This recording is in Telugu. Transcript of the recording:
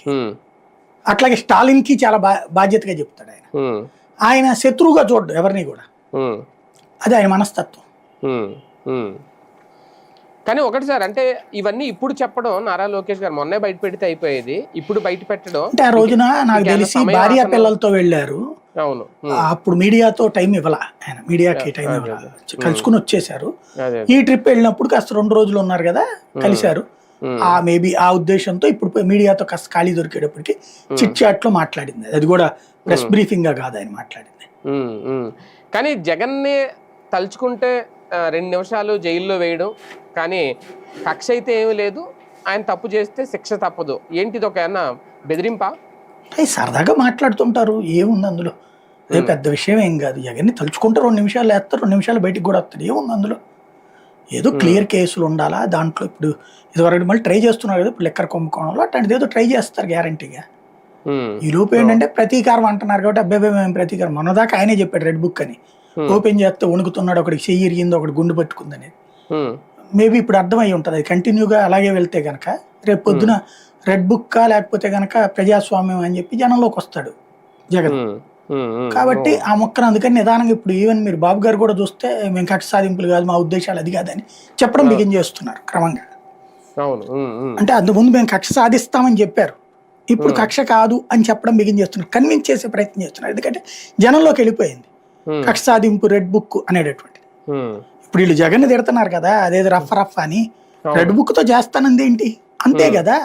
ఆయనకి. అట్లాగే స్టాలిన్కి చాలా బాధ్యతగా చెప్తాడు ఆయన. ఆయన శత్రువుగా చూడ్డు ఎవరిని కూడా, అది ఆయన మనస్తత్వం. కానీ ఒకటి సార్, అంటే ఇవన్నీ ఇప్పుడు చెప్పడం నారా లోకేష్ గారు మొన్నే బయట పెడితే అయిపోయేది, ఇప్పుడు బయట పెట్టడం అంటే ఆ రోజున నాకు తెలిసి భార్య పిల్లలతో వెళ్ళారు. అవును, అప్పుడు మీడియాతో టైం ఇవ్వాల ఆయన, మీడియాకి టైం ఇవ్వాల, కలుసుకుని వచ్చేసారు. ఈ ట్రిప్ వెళ్ళినప్పుడు కాస్త 2 రోజులు ఉన్నారు కదా, కలిశారు. మేబీ ఆ ఉద్దేశంతో ఇప్పుడు మీడియాతో కాస్త ఖాళీ దొరికేటప్పటికి చిట్ చాట్ లో మాట్లాడింది. అది కూడా ప్రెస్ బ్రీఫింగ్ గా కాదు ఆయన మాట్లాడింది. కానీ జగన్ని తలుచుకుంటే 2 నిమిషాలు జైల్లో వేయడం, కానీ కక్ష అయితే ఏమీ లేదు, ఆయన తప్పు చేస్తే శిక్ష తప్పదు. ఏంటిది ఒక ఏమన్నా బెదిరింపా? సరదాగా మాట్లాడుతుంటారు, ఏముంది అందులో, అదే పెద్ద విషయం ఏం కాదు. జగన్ని తలుచుకుంటే 2 నిమిషాలు వేస్తారు, 2 నిమిషాలు బయటికి కూడా వస్తారు, ఏముంది అందులో. ఏదో క్లియర్ కేసులు ఉండాలా దాంట్లో. ఇప్పుడు ఇదివరకు మళ్ళీ ట్రై చేస్తున్నారు కదా, ఇప్పుడు లెక్కర కుంభకోణంలో అట్లాంటిది ఏదో ట్రై చేస్తారు గ్యారంటీగా. ఈ లోపు ఏంటంటే ప్రతీకారం అంటున్నారు కాబట్టి అబ్బాయి మేము ప్రతీకారం, మొన్నదాకా ఆయనే చెప్పాడు రెడ్ బుక్ అని. ఓపెన్ చేస్తే వణుకుతున్నాడు, ఒకటికి చెయ్యి ఇరిగింది, ఒకటి గుండు పట్టుకుందని. మేబీ ఇప్పుడు అర్థమై ఉంటుంది, అది కంటిన్యూగా అలాగే వెళ్తే గనక రేపు పొద్దున రెడ్ బుక్కా లేకపోతే గనక ప్రజాస్వామ్యం అని చెప్పి జనంలోకి వస్తాడు జగన్. కాబట్టి ఆ మొక్కను అందుకని నిదానంగా ఇప్పుడు ఈవెన్ మీరు బాబు గారు కూడా చూస్తే మేము కక్ష సాధింపులు కాదు, మా ఉద్దేశాలు అది కాదని చెప్పడం బిగిన్ చేస్తున్నారు క్రమంగా. అంటే అంతకుముందు మేము కక్ష సాధిస్తామని చెప్పారు, ఇప్పుడు కక్ష కాదు అని చెప్పడం బిగిన్ చేస్తున్నారు, కన్విన్స్ చేసే ప్రయత్నం చేస్తున్నారు. ఎందుకంటే జనంలోకి వెళ్ళిపోయింది కక్ష సాధింపు రెడ్ బుక్ అనేటటువంటిది. ఇప్పుడు వీళ్ళు జగన్ తిడుతున్నారు కదా, అదేదో రఫ్ అని, రెడ్ బుక్ తో చేస్తానంది ఏంటి, అంతే కదా.